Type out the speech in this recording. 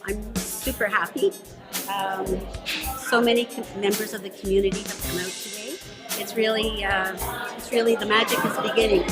I'm super happy. Um, so many members of the community have come out today. It's really the magic is beginning.